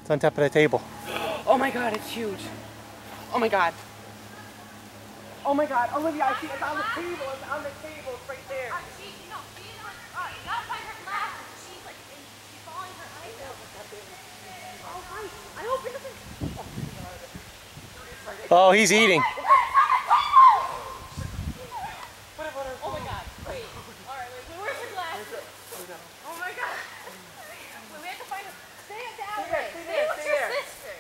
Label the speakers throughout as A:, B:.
A: It's on top of the table.
B: Oh my god, it's huge. Oh my god. Oh my god, Olivia, I see it's on the table. It's on the table. It's right there.
C: She's not by her glasses. She's like, she's falling her eyes out. Oh, hi. I hope it doesn't.
A: Oh, he's eating.
C: Oh my god. Wait. Alright, wait. Where's her glasses? Oh my god. Wait, we have to find her. Stay down.
B: Stay there.
C: What's your sister?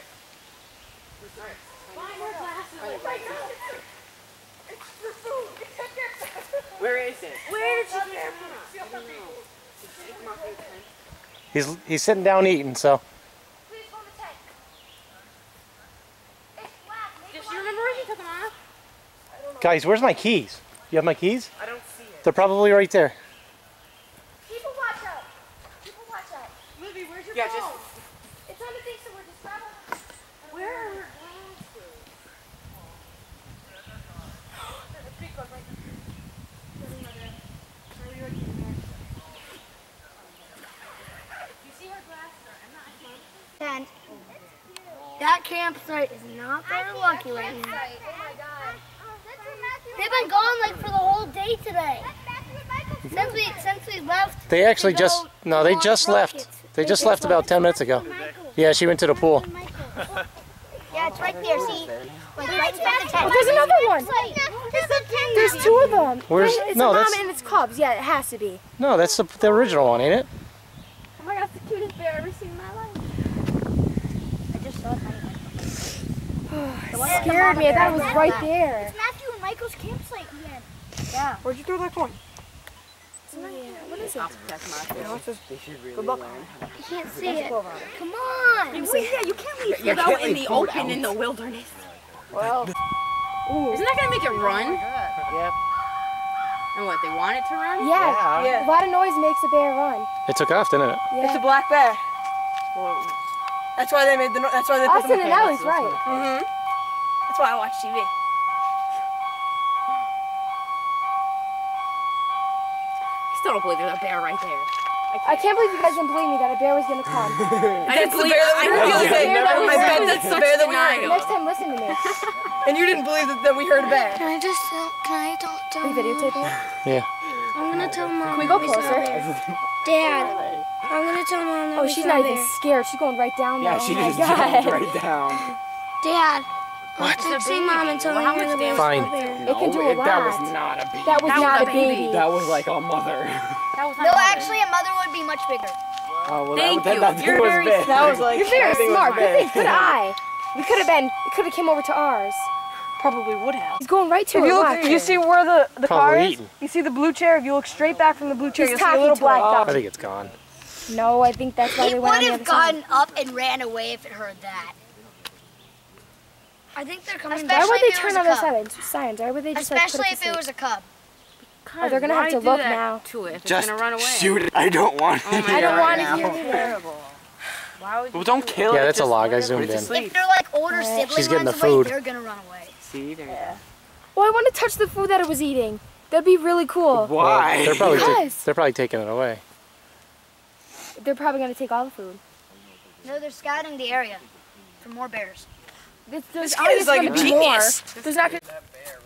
C: Find her glasses. Oh my god. It's the food.
B: Where is it?
C: Where did she get it?
A: He's sitting down eating, so.
C: Please phone the tank. It's black.
D: Does she remember where she took them off?
A: Guys, where's my keys? You have my keys?
B: I don't see it.
A: They're probably right there.
C: People watch out. People watch out.
D: Libby, where's your
B: Yeah,
D: phone?
B: just.
C: It's on the thing, so we're just grabbing.
D: Where are her glasses?
E: And that campsite is not very lucky right now.
C: Oh my god.
E: They've been gone like for the whole day today. Since we left.
A: They actually
E: to
A: just,
E: go
A: no, they
E: on
A: just
E: rockets.
A: left. They just left about 10 minutes ago. Yeah, she went to the pool.
E: Yeah, it's right there. See, like right in front of the tent.
D: Oh, there's another one. There's two of them.
A: Where's,
D: It's
A: no,
D: a mom
A: that's,
D: and it's cubs. Yeah, it has to be.
A: no, that's the original one, ain't it?
D: Oh my god, it's the cutest bear I've ever seen in my life.
E: I just saw it.
D: It scared me. I thought it was right there.
E: It's Matthew and Michael's campsite again.
D: Yeah.
B: Where'd you throw that coin?
D: What is it?
B: Good luck.
E: I can't see it. Come on.
D: Wait, yeah, you can't leave
B: You
D: food out
B: can't
D: in
B: leave
D: the
B: food
D: open
B: out.
D: in the wilderness.
B: Well.
D: Isn't that gonna make it run?
B: Yep.
D: And what, they want it to run?
B: Yeah.
D: A lot of noise makes a bear run.
A: It took off, didn't it?
B: It's a black bear. That's why they made the. That's why they put
D: Austin
B: them
D: and Ellie's right.
B: Mm-hmm. That's why I watch TV.
D: I still don't believe there's a bear right there.
F: I can't believe you guys didn't believe me that a bear was gonna come.
D: I didn't believe
B: bear that we heard.
D: I bet that's
B: the
D: such
B: bear that we heard.
D: denial.
F: Next time, listen to me.
B: And you didn't believe that we heard a bear.
E: Can I just tell
F: Are you videotaping it?
A: Yeah.
E: I'm gonna tell Mom.
F: Can we go
E: we saw
F: closer?
E: a bear. Dad, I'm gonna tell Mom that
F: Oh,
E: we
F: she's
E: saw
F: not
E: a
F: even
E: bear.
F: scared. She's going right down there.
G: Yeah, she
F: oh my
G: just
F: God.
G: jumped right down.
E: Dad,
A: What?
E: I'm texting Mom and telling
D: How
E: her
D: much
E: that we
A: Fine.
E: saw a bear.
F: It can do a lot.
G: That was not a baby.
F: That was not a baby.
G: That was like a mother.
D: That was
E: No, actually, a mother would be much bigger.
G: Oh, well,
D: Thank
G: that,
D: you.
G: that, that
D: You're
G: was
D: very
G: big.
B: That was like.
F: You're very
G: That thing was
F: smart. Good
G: big.
F: thing. Good eye. We could have came over to ours.
B: Probably would have.
F: He's going right to
B: If
F: it.
B: you look,
F: Watch
B: you
F: it.
B: see where the car
A: Probably
B: is?
A: eating.
B: You see the blue chair? If you look straight back from the blue chair,
F: He's
B: you'll see a little
F: talking to
B: black
F: her.
B: dot.
A: I think it's gone.
F: No, I think that's why
E: It
F: they went
E: would
F: on the
E: have
F: other side.
E: gotten up and ran away if it heard that. I think they're coming
F: Why
E: back.
F: would they turn on the signs? Why would they just
E: Especially
F: like
E: if
F: put
E: it was a cub.
F: Oh, they're gonna have to look now.
D: To it. It's
G: Just
D: gonna run away.
G: shoot it. I don't want
D: Oh
G: it.
D: my
F: I don't
D: God.
F: want to
G: now.
F: hear it either.
D: Terrible. Why would you
G: Well, don't kill it.
A: Yeah, that's a
G: just
A: log. I
G: let it
A: zoomed
G: put it to
A: in.
G: sleep.
E: If they're like older siblings
A: She's getting
E: runs
A: the
E: away,
A: food.
E: they're gonna run away.
G: See, there you go.
F: Oh, I want to touch the food that it was eating. That'd be really cool.
G: Why?
A: They're probably
F: Because-
A: they're probably taking it away.
F: They're probably gonna take all the food.
E: No, they're scouting the area for more bears.
F: There's
B: kid is like a
F: gonna be more.
B: genius.
F: There's not gonna.
G: That bear